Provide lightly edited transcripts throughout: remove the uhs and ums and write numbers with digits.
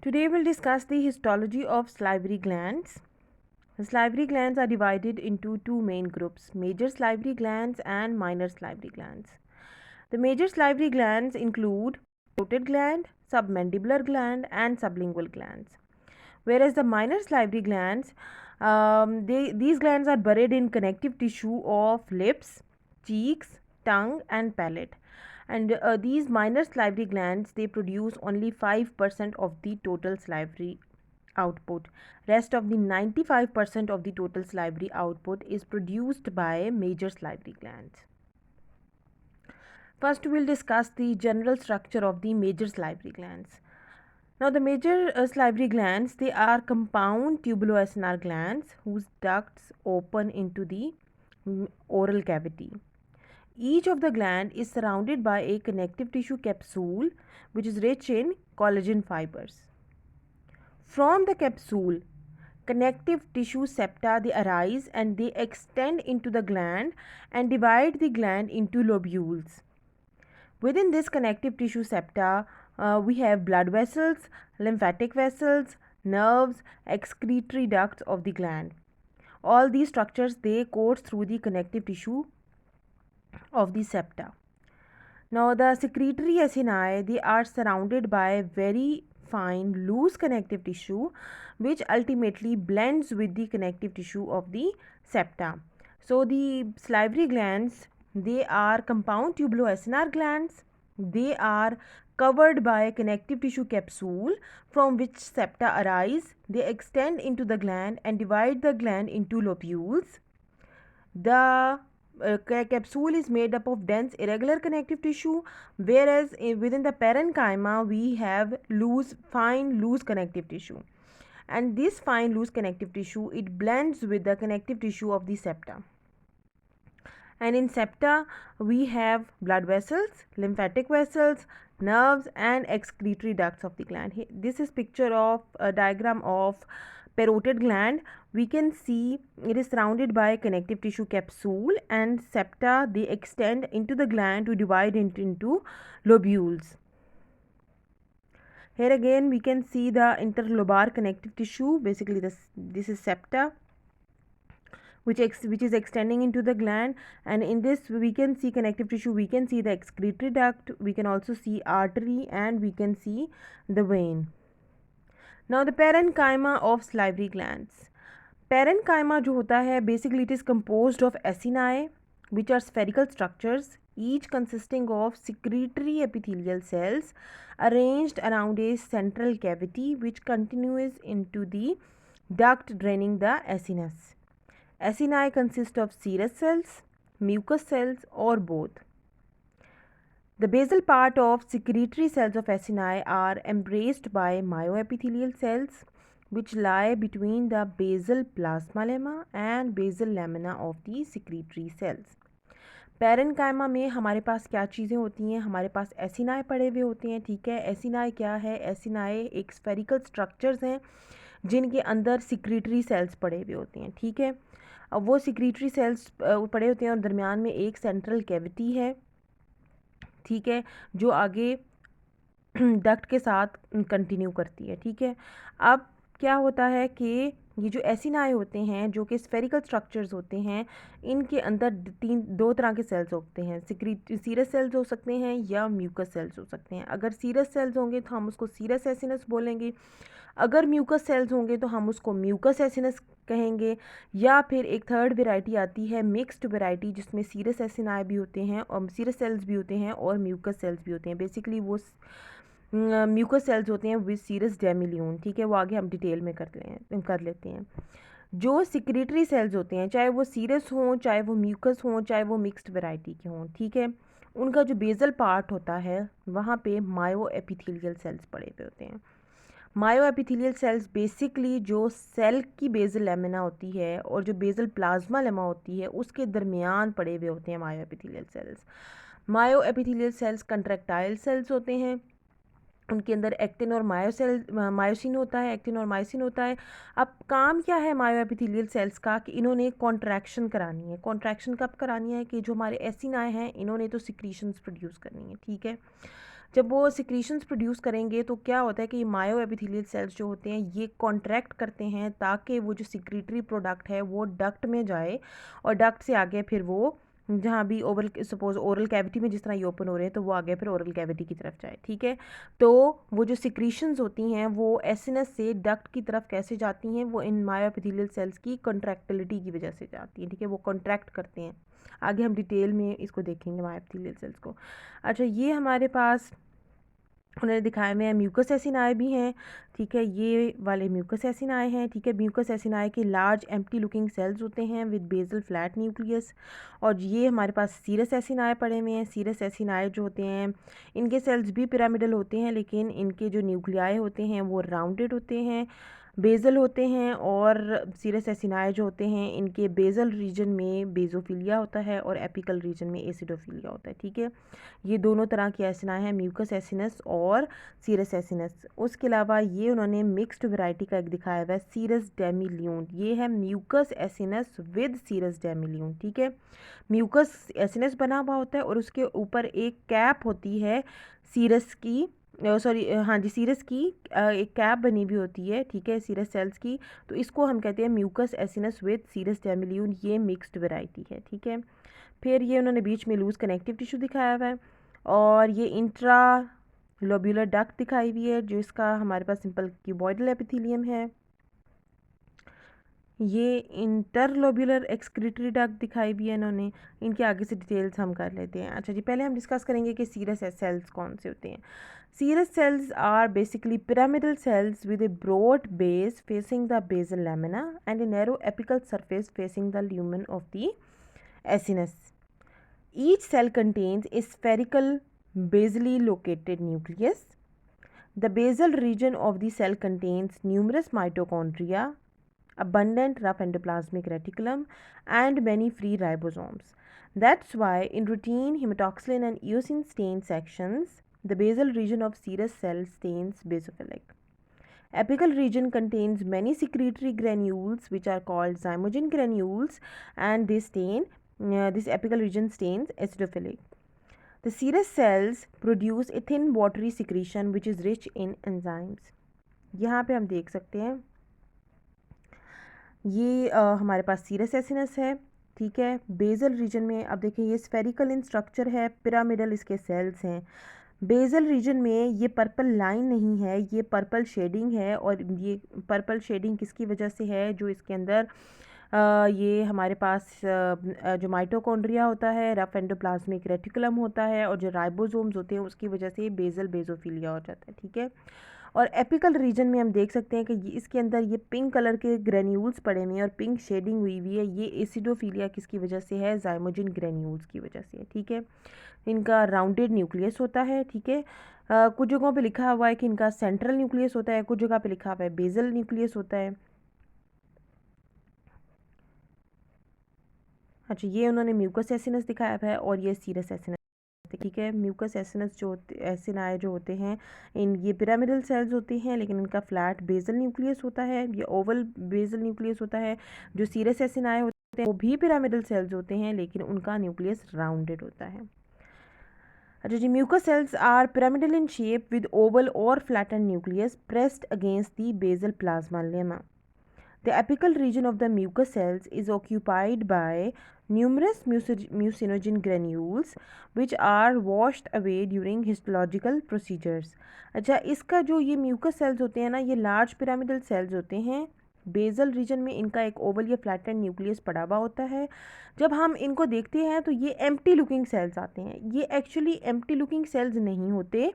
Today we'll discuss the histology of salivary glands. The salivary glands are divided into two main groups, major salivary glands and minor salivary glands. The major salivary glands include parotid gland, submandibular gland and sublingual glands. Whereas the minor salivary glands, these glands are buried in connective tissue of lips, cheeks, tongue and palate. And these minor salivary glands, they produce only 5% of the total salivary output. Rest of the 95% of the total salivary output is produced by major salivary glands. First, we'll discuss the general structure of the major salivary glands. Now, the major salivary glands, they are compound tubuloacinar glands whose ducts open into the oral cavity. Each of the gland is surrounded by a connective tissue capsule which is rich in collagen fibers. From the capsule, connective tissue septa, they arise and they extend into the gland and divide the gland into lobules. Within this connective tissue septa, we have blood vessels, lymphatic vessels, nerves, excretory ducts of the gland. All these structures, they course through the connective tissue of the septa. Now, the secretory acini, they are surrounded by very fine loose connective tissue which ultimately blends with the connective tissue of the septa. So, the salivary glands, they are compound tubuloacinar glands. They are covered by a connective tissue capsule from which septa arise. They extend into the gland and divide the gland into lobules. The capsule is made up of dense irregular connective tissue, whereas within the parenchyma we have fine loose connective tissue, and this fine loose connective tissue, it blends with the connective tissue of the septa. And in septa we have blood vessels, lymphatic vessels, nerves and excretory ducts of the gland. This is picture of a diagram of parotid gland. We can see it is surrounded by connective tissue capsule, and septa, they extend into the gland to divide it into lobules. Here again we can see the interlobar connective tissue. Basically this is septa which is extending into the gland, and in this we can see connective tissue, we can see the excretory duct, we can also see artery and we can see the vein. Now the parenchyma of salivary glands. Parenchyma जो होता है, basically it is composed of acini which are spherical structures, each consisting of secretory epithelial cells arranged around a central cavity which continues into the duct draining the acinus. Acini consist of serous cells, mucous cells or both. The basal part of secretory cells of acini are embraced by myoepithelial cells which lie between the basal plasma lemma and basal lamina of the secretory cells. Parenchyma में हमारे पास क्या चीज़ें होती हैं, हमारे पास acini पड़े हुए होते हैं. ठीक है, एसिनाई क्या है? एसिनाई एक स्फेरिकल स्ट्रक्चर्स हैं जिनके अंदर सिक्रीटरी सेल्स पड़े हुए होते हैं. ठीक है, अब वो सिक्रीटरी सेल्स पड़े होते हैं और दरमियान में एक सेंट्रल कैविटी है. ठीक है, जो आगे डक्ट के साथ कंटिन्यू करती है. ठीक है, अब क्या होता है कि ये जो एसिनाई होते हैं जो कि स्फेरिकल स्ट्रक्चर्स होते हैं, इनके अंदर दो तरह के सेल्स होते हैं. सीरस सेल्स हो सकते हैं या म्यूकस सेल्स हो सकते हैं. अगर सीरस सेल्स होंगे तो हम उसको सीरस एसिनस बोलेंगे, अगर म्यूकस सेल्स होंगे तो हम उसको म्यूकस एसिनस कहेंगे. या फिर एक थर्ड वेराइटी आती है मिक्स्ड वेराइटी जिसमें सीरस एसिनाई भी होते हैं और सीरस सेल्स भी होते हैं और म्यूकस सेल्स भी होते हैं. बेसिकली वो म्यूकस सेल्स होते हैं विद सीरस डेमिल्यून. ठीक है, वो आगे हम डिटेल में कर लेते हैं. जो सिक्रेटरी सेल्स होते हैं, चाहे वो सीरस हों, चाहे वो म्यूकस हों, चाहे वो मिक्स्ड वैरायटी के हों, ठीक है, उनका जो बेजल पार्ट होता है वहाँ पे मायो एपिथेलियल सेल्स पड़े हुए होते हैं. मायो एपिथेलियल सेल्स बेसिकली जो सेल की बेजल लेमिना होती है और जो बेजल प्लाज्मा लेमा होती है उसके दरमियान पड़े हुए होते हैं मायो एपिथेलियल सेल्स. मायो एपिथेलियल सेल्स कंट्रैक्टाइल सेल्स होते हैं, उनके अंदर एक्टिन और मायोसिन होता है, एक्टिन और मायोसिन होता है. अब काम क्या है मायो एपिथेलियल सेल्स का कि इन्होंने कॉन्ट्रैक्शन करानी है. कॉन्ट्रैक्शन कब करानी है कि जो हमारे एसिनाई हैं इन्होंने तो सिक्रीशंस प्रोड्यूस करनी है. ठीक है, जब वो सिक्रीशंस प्रोड्यूस करेंगे तो क्या होता है कि मायो एपिथेलियल सेल्स जो होते हैं ये कॉन्ट्रैक्ट करते हैं ताकि वो जो सिक्रीटरी प्रोडक्ट है वो डक्ट में जाए, और डक्ट से आगे फिर वो जहाँ भी ओवल सपोज ओरल कैविटी में जिस तरह ये ओपन हो रहे हैं तो वो आगे फिर ओरल कैविटी की तरफ जाए, ठीक है। तो वो जो सिक्रीशंस होती हैं वो एसिनस से डक्ट की तरफ कैसे जाती हैं, वो इन मायोएपिथेलियल सेल्स की कॉन्ट्रैक्टिलिटी की वजह से जाती हैं, ठीक है, वो कॉन्ट्रैक्ट करते हैं। आगे हम डिटेल में इसको देखेंगे मायोएपिथेलियल सेल्स को। अच्छा, ये हमारे पास उन्होंने दिखाए में म्यूकस एसिनाए भी हैं, ठीक है, ये वाले म्यूकस एसिनाए हैं, ठीक है। म्यूकस एसिनाए के लार्ज एम्प्टी लुकिंग सेल्स होते हैं विद बेसल फ्लैट न्यूक्लियस। और ये हमारे पास सीरस एसिनाए पड़े हुए हैं। सीरस एसिनाए जो होते हैं इनके सेल्स भी पिरामिडल होते हैं, लेकिन इनके जो न्यूक्लियाई होते हैं वो राउंडेड होते हैं, बेजल होते हैं। और सीरस एसिनाए जो होते हैं इनके बेजल रीजन में बेजोफिलिया होता है और एपिकल रीजन में एसिडोफिलिया होता है, ठीक है। ये दोनों तरह की एसिनाए हैं, म्यूकस एसिनस और सीरस एसिनस। उसके अलावा ये उन्होंने मिक्स्ड वैरायटी का एक दिखाया हुआ है, सीरस डेमिल्यून। ये है म्यूकस एसिनस विद सीरस डेमिल्यून, ठीक है। म्यूकस एसिनस बना हुआ होता है और उसके ऊपर एक कैप होती है सीरस की, सॉरी हाँ जी, सीरस की एक कैप बनी हुई होती है, ठीक है, सीरस सेल्स की। तो इसको हम कहते हैं म्यूकस एसिनस विद सीरस डेमिल्यून, ये मिक्स्ड वैरायटी है, ठीक है। फिर ये उन्होंने बीच में लूज कनेक्टिव टिश्यू दिखाया हुआ है, और ये इंट्रा लोब्यूलर डक्ट दिखाई हुई है, जो इसका हमारे पास सिंपल क्यूबॉइडल एपिथेलियम है। ये इंटरलोब्यूलर एक्सक्रीटरी डक्ट दिखाई भी है इन्होंने। इनके आगे से डिटेल्स हम कर लेते हैं। अच्छा जी, पहले हम डिस्कस करेंगे कि सीरस सेल्स कौन से होते हैं। Serous cells are basically pyramidal cells with a broad base facing the basal lamina and a narrow apical surface facing the lumen of the acinus. Each cell contains a spherical basally located nucleus. The basal region of the cell contains numerous mitochondria, abundant rough endoplasmic reticulum, and many free ribosomes. That's why in routine hematoxylin and eosin stain sections, the basal region of serous cell stains basophilic. Apical region contains many secretory granules which are called zymogen granules, and they stain, this apical region stains acidophilic. The serous cells produce a thin watery secretion which is rich in enzymes. यहाँ पे हम देख सकते हैं ये हमारे पास serous acinus है, ठीक है। बेजल रीजन में अब देखिए ये स्फेरिकल इन स्ट्रक्चर है, पिरामिडल इसके सेल्स हैं। बेजल रीजन में ये पर्पल लाइन नहीं है, ये पर्पल शेडिंग है। और ये पर्पल शेडिंग किसकी वजह से है, जो इसके अंदर ये हमारे पास जो माइटोकॉन्ड्रिया होता है, रफ एंडोप्लाज्मिक रेटिकुलम होता है, और जो राइबोसोम्स होते हैं उसकी वजह से बेजल बेजोफिलिया हो जाता है, ठीक है। और एपिकल रीजन में हम देख सकते हैं कि इसके अंदर ये पिंक कलर के ग्रेन्यूल्स पड़े हुए हैं और पिंक शेडिंग हुई हुई है। ये एसिडोफिलिया किसकी वजह से है, जाइमोजिन ग्रेन्यूल्स की वजह से, ठीक है। इनका राउंडेड न्यूक्लियस होता है, ठीक है। कुछ जगहों पे लिखा हुआ है कि इनका सेंट्रल न्यूक्लियस होता है, कुछ जगह पे लिखा हुआ है बेजल न्यूक्लियस होता है। अच्छा, ये उन्होंने म्यूकस एसिनस दिखाया है और ये सीरस एसिनस, ठीक है। म्यूकस एसिनस जो एसिनाए जो होते हैं इन ये पिरामिडल सेल्स होते हैं, लेकिन इनका फ्लैट बेजल न्यूक्लियस होता है, ये ओवल बेजल न्यूक्लियस होता है। जो सीरस एसिनाए होते हैं वो भी पिरामिडल सेल्स होते हैं, लेकिन उनका न्यूक्लियस राउंडेड होता है। अच्छा जी, mucous cells are pyramidal in shape with oval और flatten nucleus pressed against the basal plasmalemma. The apical region of the mucous cells is occupied by numerous mucinogen granules which are washed away during histological procedures. अच्छा, इसका जो ये mucus sales होते हैं ना, ये large pyramidal sales होते हैं। बेजल रीजन में इनका एक ओवल या फ्लैटेंड न्यूक्लियस पड़ा हुआ होता है। जब हम इनको देखते हैं तो ये एम्प्टी लुकिंग सेल्स आते हैं। ये एक्चुअली एम्प्टी लुकिंग सेल्स नहीं होते,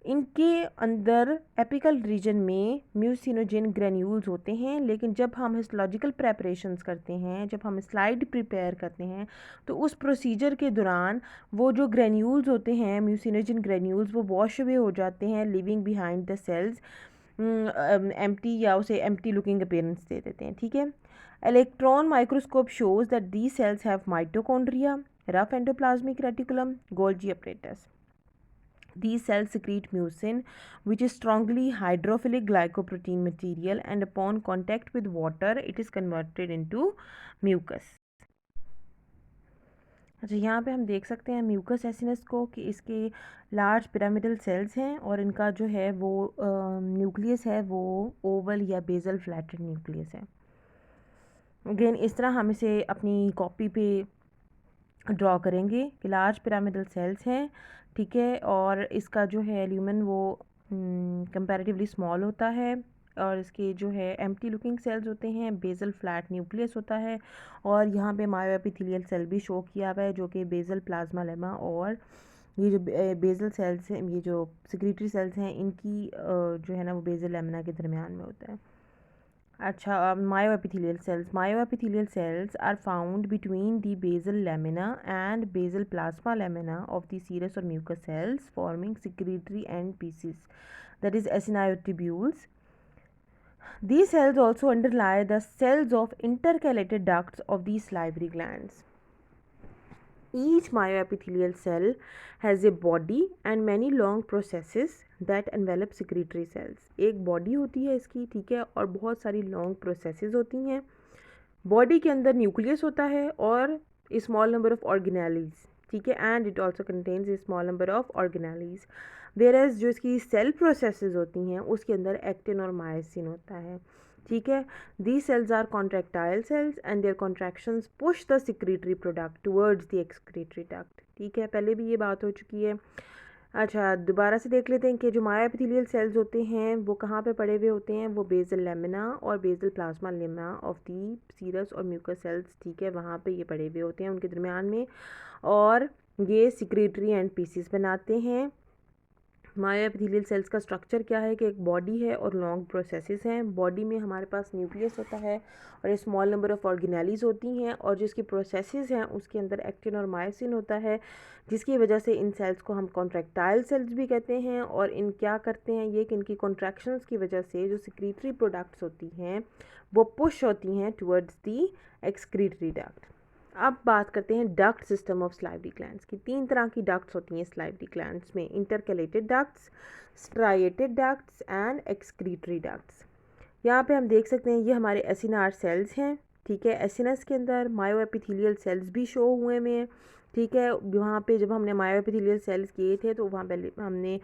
इनके अंदर एपिकल रीजन में म्यूसिनोजेन ग्रेन्यूल्स होते हैं। लेकिन जब हम हिस्टोलॉजिकल प्रेपरेशंस करते हैं, जब हम स्लाइड प्रिपेयर करते हैं, तो उस प्रोसीजर के दौरान वो जो ग्रेन्यूल्स होते हैं म्यूसिनोजेन ग्रेन्यूल्स वो वॉश अवे हो जाते हैं, leaving behind the cells, empty या उसे एम्प्टी लुकिंग अपीयरेंस दे देते हैं, ठीक है। Electron microscope shows that the cells have mitochondria, rough endoplasmic reticulum, Golgi apparatus. These cells secrete mucin, which is strongly hydrophilic glycoprotein material, and upon contact with water, it is converted into mucus. अच्छा, यहाँ पे हम देख सकते हैं mucus acinus को कि इसके लार्ज पिरामिडल सेल्स हैं और इनका जो है वो न्यूक्लियस है वो ओवल या बेसल फ्लैटेड न्यूक्लियस है। अगेन इस तरह हम इसे अपनी कॉपी पे ड्रॉ करेंगे कि लार्ज पिरामिडल सेल्स हैं, ठीक है, और इसका जो है ल्यूमेन वो कंपैरेटिवली स्मॉल होता है और इसके जो है एम्प्टी लुकिंग सेल्स होते हैं, बेसल फ्लैट न्यूक्लियस होता है और यहाँ पे मायोएपिथेलियल सेल भी शो किया हुआ है जो कि बेसल प्लाज्मा लेमा और ये जो बेसल सेल्स हैं, ये जो सिक्रीटरी सेल्स हैं, इनकी जो है ना वो बेसल लेमिना के दरमियान में होता है। अच्छा, myoepithelial cells are found between the basal lamina and basal plasma lamina of the serous or mucous cells forming secretory end pieces, that is acinotubules. These cells also underlie the cells of intercalated ducts of the salivary glands. Each myoepithelial cell has a body and many long processes that envelop secretory cells. एक body होती है इसकी, ठीक है, और बहुत सारी long processes होती हैं। बॉडी के अंदर न्यूक्लियस होता है और स्मॉल नंबर ऑफ ऑर्गेनेलीज, ठीक है, and it also contains A small number of organelles. Whereas जो इसकी सेल प्रोसेसेस होती हैं उसके अंदर एक्टिन और मायोसिन होता है, ठीक है। The cells are contractile cells and their contractions push the secretory product towards the excretory duct, ठीक है, पहले भी ये बात हो चुकी है। अच्छा, दोबारा से देख लेते हैं कि जो मायोएपिथेलियल सेल्स होते हैं वो कहाँ पे पड़े हुए होते हैं, वो बेसल लेमिना और basal plasma lamina of the serous और म्यूकस सेल्स, ठीक है, वहाँ पे ये पड़े हुए होते हैं उनके दरमियान में, और ये सिक्रीटरी एंड पीसीस बनाते हैं। मायोएपिथेलियल सेल्स का स्ट्रक्चर क्या है कि एक बॉडी है और लॉन्ग प्रोसेसेस हैं। बॉडी में हमारे पास न्यूक्लियस होता है और एक स्मॉल नंबर ऑफ ऑर्गेनेलीज होती हैं और जो इसकी प्रोसेसेस हैं उसके अंदर एक्टिन और मायोसिन होता है, जिसकी वजह से इन सेल्स को हम कॉन्ट्रैक्टाइल सेल्स भी कहते हैं। और इन क्या करते हैं ये कि इनकी कॉन्ट्रैक्शंस की वजह से जो सिक्रीटरी प्रोडक्ट्स होती हैं वो पुश होती हैं टुवर्ड्स दी एक्सक्रीटरी डक्ट। अब बात करते हैं duct system of salivary glands की। 3 तरह की डक्ट्स होती हैं स्लाइवरी ग्लैंड्स में, intercalated ducts, striated ducts and excretory ducts. यहाँ पे हम देख सकते हैं ये हमारे एसिनार सेल्स हैं, ठीक है। एसिनस के अंदर मायोएपिथेलियल सेल्स भी शो हुए में हैं, ठीक है। वहाँ पे जब हमने मायोएपिथेलियल सेल्स किए थे तो वहाँ पहले हमने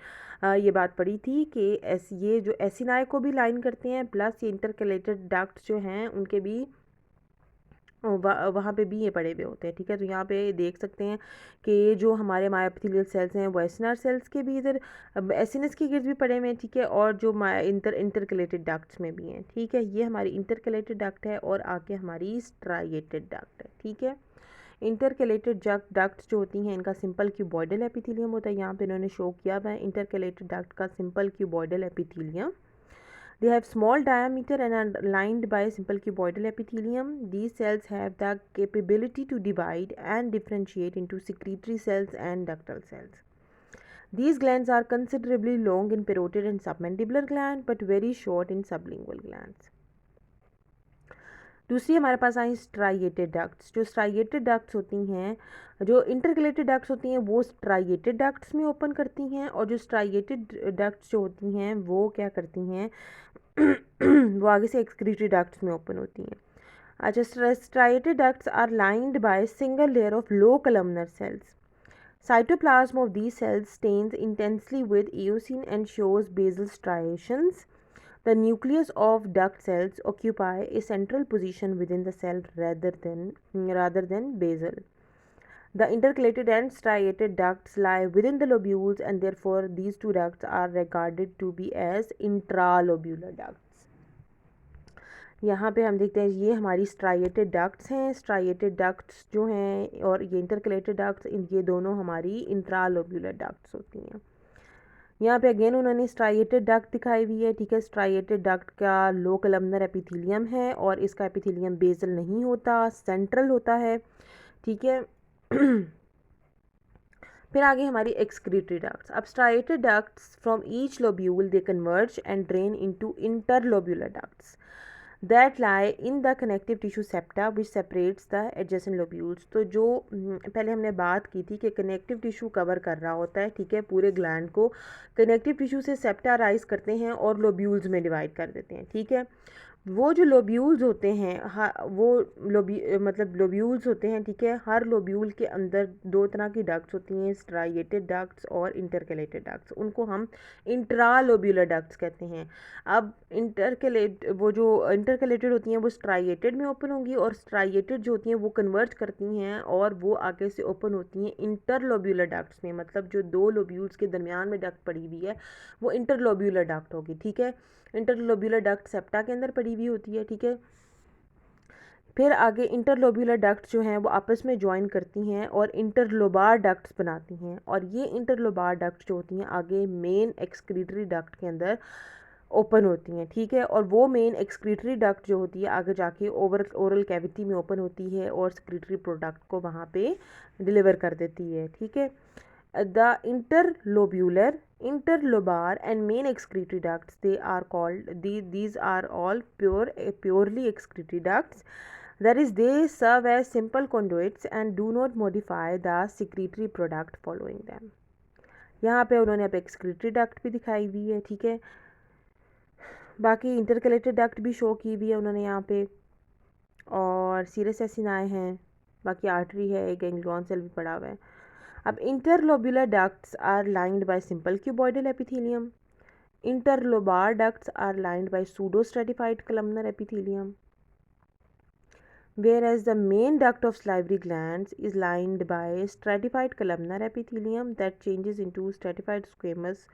ये बात पढ़ी थी कि ये जो एसिनाई को भी लाइन करते हैं, प्लस ये इंटरकैलेटेड डक्ट्स जो हैं उनके भी वहाँ पे भी ये पड़े हुए होते हैं, ठीक है। तो यहाँ पे देख सकते हैं कि जो हमारे मायोएपिथेलियल सेल्स हैं वो एसिनार सेल्स के भी इधर एसिनस के गिर्द भी पड़े हुए हैं, ठीक है, और जो इंटरकलेटेड डक्ट्स में भी हैं, ठीक है। ये हमारी इंटरकलेटेड डक्ट है और आगे हमारी स्ट्राइएटेड डक्ट है, ठीक है। इंटरकलेटेड डक्ट्स जो होती हैं इनका सिंपल क्यूबॉइडल एपिथेलियम होता है। यहाँ पे इन्होंने शो किया हुआ है इंटरकलेटेड डक्ट का simple cuboidal epithelium. They have small diameter and are lined by simple cuboidal epithelium. These cells have the capability to divide and differentiate into secretory cells and ductal cells. These glands are considerably long in parotid and submandibular gland but very short in sublingual glands. दूसरी हमारे पास आई striated ducts. जो striated ducts होती हैं, जो intercalated ducts होती हैं वो striated ducts में ओपन करती हैं और जो स्ट्राइएटेड डक्ट्स जो होती हैं वो क्या करती हैं वो आगे से एक्सक्रीटरी डक्ट्स में ओपन होती हैं। अच्छा, striated ducts are lined by single layer of low columnar cells. Cytoplasm of these cells stains intensely with eosine and shows basal striations. The nucleus of duct cells occupy a central position within the cell rather than basal. The intercalated and striated ducts lie within the lobules and therefore these two ducts are regarded to be as intralobular ducts. यहाँ पे हम देखते हैं ये हमारी striated ducts हैं। Striated ducts जो हैं और ये इंटरकलेटेड डक्ट्स, ये दोनों हमारी इंट्रालोब्यूलर डक्ट्स होती हैं। यहाँ पे अगेन उन्होंने स्ट्राइएटेड डक्ट दिखाई हुई है, ठीक है। स्ट्राइएटेड डक्ट का लो कलमनर एपिथेलियम है और इसका एपिथेलियम बेसल नहीं होता, सेंट्रल होता है, ठीक है। फिर आगे हमारी एक्सक्रीटरी डक्ट्स। अब striated ducts from each lobule they converge and drain into interlobular ducts that lie in the connective tissue septa which separates the adjacent lobules. तो जो पहले हमने बात की थी कि कनेक्टिव टिश्यू कवर कर रहा होता है, ठीक है, पूरे ग्लैंड को कनेक्टिव टिश्यू से सेप्टा राइज करते हैं और लोब्यूल्स में डिवाइड कर देते हैं, ठीक है। वो जो लोब्यूल्स होते हैं, वो मतलब लोब्यूल्स होते हैं, ठीक है। हर लोब्यूल के अंदर दो तरह की डक्ट्स होती हैं, स्ट्राइएटेड डक्ट्स और इंटरकलेटेड डक्ट्स। उनको हम इंट्रालोब्यूलर डक्ट्स कहते हैं। अब वो जो इंटरकलेटेड होती हैं वो स्ट्राइएटेड में ओपन होंगी, और स्ट्राइएटेड जो होती हैं वो कन्वर्ज करती हैं और वो आगे से ओपन होती हैं इंटरलोब्यूलर डक्ट्स में। मतलब जो दो लोब्यूल्स के दरमियान में डक्ट पड़ी हुई है वो इंटरलोब्यूलर डक्ट होगी, ठीक है। इंटरलोब्यूलर डक्ट सेप्टा के अंदर पड़ी हुई होती है, ठीक है। फिर आगे इंटरलोब्यूलर डक्ट्स जो हैं वो आपस में ज्वाइन करती हैं और इंटरलोबार डक्ट्स बनाती हैं, और ये इंटरलोबार डक्ट्स जो होती हैं आगे मेन एक्सक्रीटरी डक्ट के अंदर ओपन होती हैं, ठीक है। और वो मेन एक्सक्रीटरी डक्ट जो होती है आगे जाके ओरल कैविटी में ओपन होती है और सक्रीटरी प्रोडक्ट को वहाँ पे डिलीवर कर देती है, ठीक है। The interlobular, interlobar and main excretory ducts, they are called, these are all purely excretory ducts. That is, they serve as simple conduits and do not modify the secretory product following them. यहाँ पे उन्होंने अब excretory duct भी दिखाई हुई है, ठीक है। बाकी इंटरकलेटेड डक्ट भी शो की हुई है उन्होंने यहाँ पे, और सीरस एसिनाए हैं, बाकी आर्टरी है, एक गैंग्लियन सेल भी पड़ा हुआ है। अब interlobular ducts are lined by simple cuboidal epithelium. Interlobar ducts are lined by pseudostratified columnar epithelium, whereas the main duct of salivary glands is lined by stratified columnar epithelium that changes into stratified squamous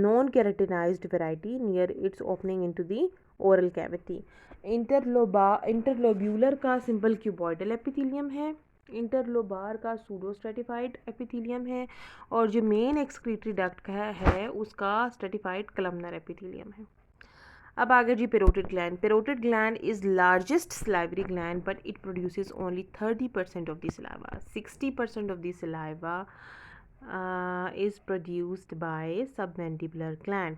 non-keratinized variety near its opening into the oral cavity. Interlobular का simple cuboidal epithelium है, interlobar का pseudo stratified epithelium है, और जो main excretory duct का है उसका stratified columnar epithelium है। अब आगे जी parotid gland. Parotid gland is largest salivary gland but it produces only 30% of the saliva. 60% of the saliva is produced by submandibular gland.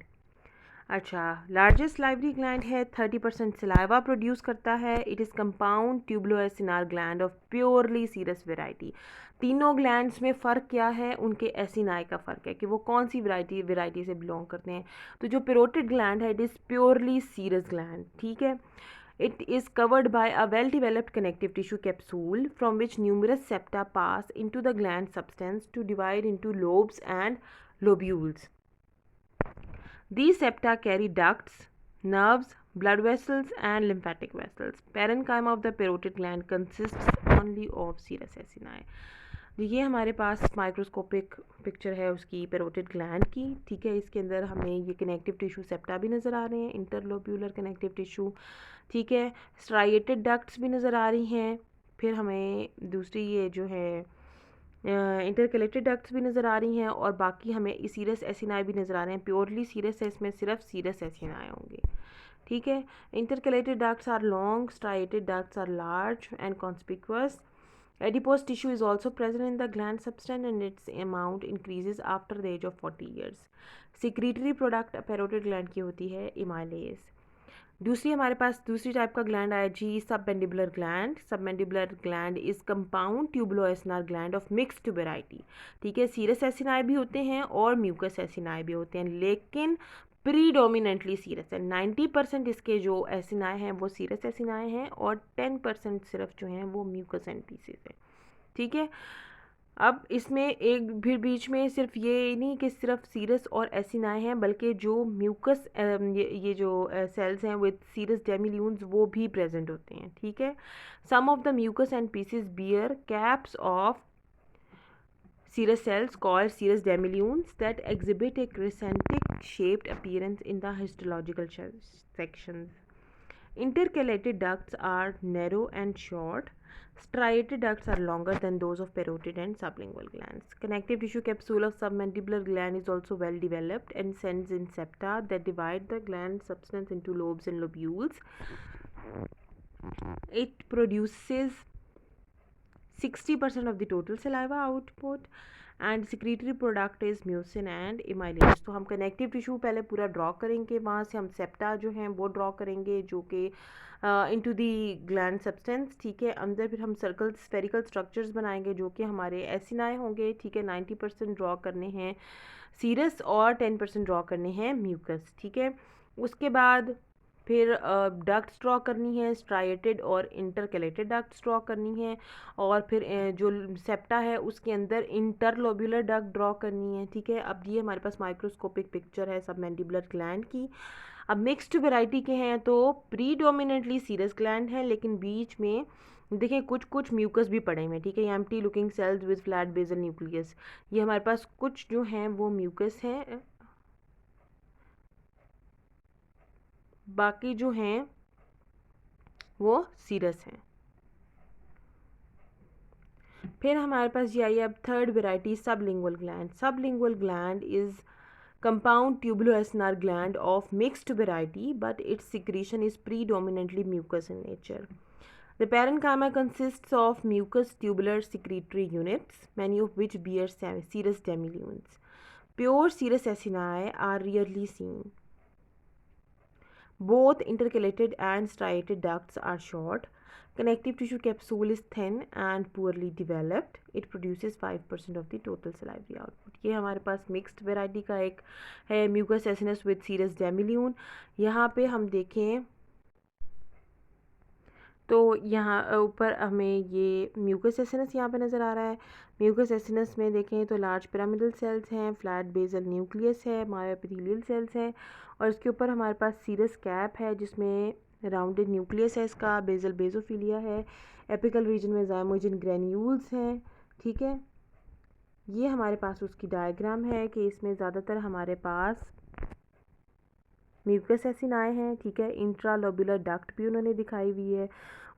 अच्छा, लार्जेस्ट सलाइवरी ग्लैंड है, 30% saliva produce करता है। It is compound tubuloacinar gland of purely serous variety. तीनों glands में फ़र्क क्या है, उनके एसिनाई का फ़र्क है कि वो कौन सी वेराइटी से बिलोंग करते हैं। तो जो पेरोटिड ग्लैंड है it is purely serous gland, ठीक है। It is covered by a well-developed connective tissue capsule from which numerous septa pass into the gland substance to divide into lobes and lobules. These septa carry ducts, nerves, blood vessels and lymphatic vessels. Parenchyma of the parotid gland consists only of serous acini. ये हमारे पास microscopic picture है उसकी parotid gland की, ठीक है। इसके अंदर हमें ये कनेक्टिव टिश्यू सेप्टा भी नज़र आ रहे हैं, इंटरलोब्यूलर कनेक्टिव टिश्यू, ठीक है। स्ट्राइएटेड डक्ट्स भी नज़र आ रही हैं। फिर हमें दूसरी ये जो है इंटरकलेटेड डक्ट्स भी नज़र आ रही हैं, और बाकी हमें सीरस एसिनाई भी नज़र आ रहे हैं। प्योरली सीरस है, इसमें सिर्फ सीरस एसिनाई होंगे, ठीक है। Intercalated ducts are long, striated ducts are large and conspicuous. Adipose tissue is also present in the gland substance and its amount increases after the age of 40 years. Secretory product parotid gland की होती है amylase. दूसरी हमारे पास दूसरी type का gland आया जी submandibular gland. Submandibular gland is compound tubuloacinar gland of mixed variety, ठीक है। सीरस एसिनाई भी होते हैं और म्यूकस एसिनाई भी होते हैं, लेकिन प्रीडोमिनेंटली सीरस है। 90% इसके जो एसिनाई हैं वो सीरस एसिनाई हैं और 10% सिर्फ जो हैं वो म्यूकस एंड पीसेस है, ठीक है। अब इसमें एक फिर बीच में सिर्फ ये नहीं कि सिर्फ सीरस और एसिनाई हैं, बल्कि जो म्यूकस ये जो सेल्स हैं विद सीरस डेमिल्यून्स वो भी प्रेजेंट होते हैं, ठीक है। Some of the mucous end pieces bear caps of serous cells called serous demileunes that exhibit a crescentic shaped appearance in the histological sections. Intercalated ducts are narrow and short. Striated ducts are longer than those of parotid and sublingual glands. Connective tissue capsule of submandibular gland is also well developed and sends in septa that divide the gland substance into lobes and lobules. It produces 60% of the total saliva output and secretory product is mucin and amylase. तो हम connective tissue पहले पूरा draw करेंगे, वहाँ से हम septa जो हैं वो ड्रॉ करेंगे जो कि इनटू दी ग्लैंड सब्सटेंस, ठीक है। अंदर फिर हम सर्कल स्फेरिकल स्ट्रक्चर्स बनाएंगे जो कि हमारे एसिनाई होंगे, ठीक है। 90% ड्रॉ करने हैं सीरस और 10% ड्रॉ करने हैं म्यूकस, ठीक है। उसके बाद फिर डक्ट्स ड्रॉ करनी है, स्ट्राइएटेड और इंटरकैलेटेड डक्ट्स ड्रॉ करनी है, और फिर जो सेप्टा है उसके अंदर इंटरलोब्यूलर डक्ट ड्रॉ करनी है, ठीक है। अब ये हमारे पास माइक्रोस्कोपिक पिक्चर है सबमैंडिबुलर ग्लैंड की। अब मिक्स्ड वैरायटी के हैं तो प्रीडोमिनेंटली सीरस ग्लैंड है, लेकिन बीच में देखिए कुछ कुछ म्यूकस भी पड़े हुए हैं, ठीक है। Empty looking cells with flat basal nucleus, ये हमारे पास कुछ जो हैं वो म्यूकस हैं, बाकी जो हैं वो सीरस हैं। फिर हमारे पास ये आई अब third variety sublingual gland. Sublingual gland is compound tubuloacinar gland of mixed variety, but its secretion is predominantly mucus in nature. The parenchyma consists of mucous tubular secretory units, many of which bear serous demilunes. Pure serous acini are rarely seen. Both intercalated and striated ducts are short. Connective tissue capsule is thin and poorly developed. It produces 5% of the total salivary output. ये हमारे पास mixed variety का एक है mucus acinus with serous डेमिल्यून। यहाँ पे हम देखें तो यहाँ ऊपर हमें ये म्यूकस एसिनस यहाँ पे नज़र आ रहा है। म्यूकस एसिनस में देखें तो लार्ज पिरामिडल सेल्स हैं, फ्लैट बेसल न्यूक्लियस है, मायोएपिथेलियल सेल्स हैं, और इसके ऊपर हमारे पास सीरस कैप है जिसमें राउंडेड न्यूक्लियस है, इसका बेसल बेसोफिलिया है, एपिकल रीजन में जाइमोजन ग्रेन्यूल्स हैं, ठीक है। ये हमारे पास उसकी डायग्राम है कि इसमें ज़्यादातर हमारे पास म्यूकस एसिनाए हैं, ठीक है। इंट्रालोब्यूलर डक्ट भी उन्होंने दिखाई हुई है।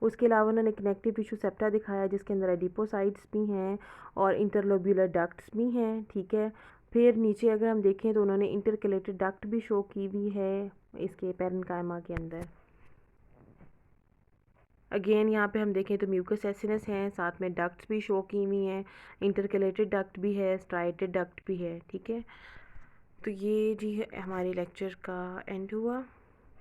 उसके अलावा उन्होंने कनेक्टिव टिश्यू सेप्टा दिखाया जिसके अंदर एडिपोसाइट्स भी हैं और इंटरलोब्यूलर डक्ट्स भी हैं, ठीक है। फिर नीचे अगर हम देखें तो उन्होंने इंटरकैलेटेड डक्ट भी शो की हुई है इसके पैरेन्काइमा के अंदर। अगेन यहाँ पे हम देखें तो म्यूकस एसिनस हैं, साथ में डक्ट्स भी शो की हुई हैं, इंटरकैलेटेड डक्ट भी है, स्ट्राइटेड डक्ट भी है, ठीक है। तो ये जी हमारे लेक्चर का एंड हुआ।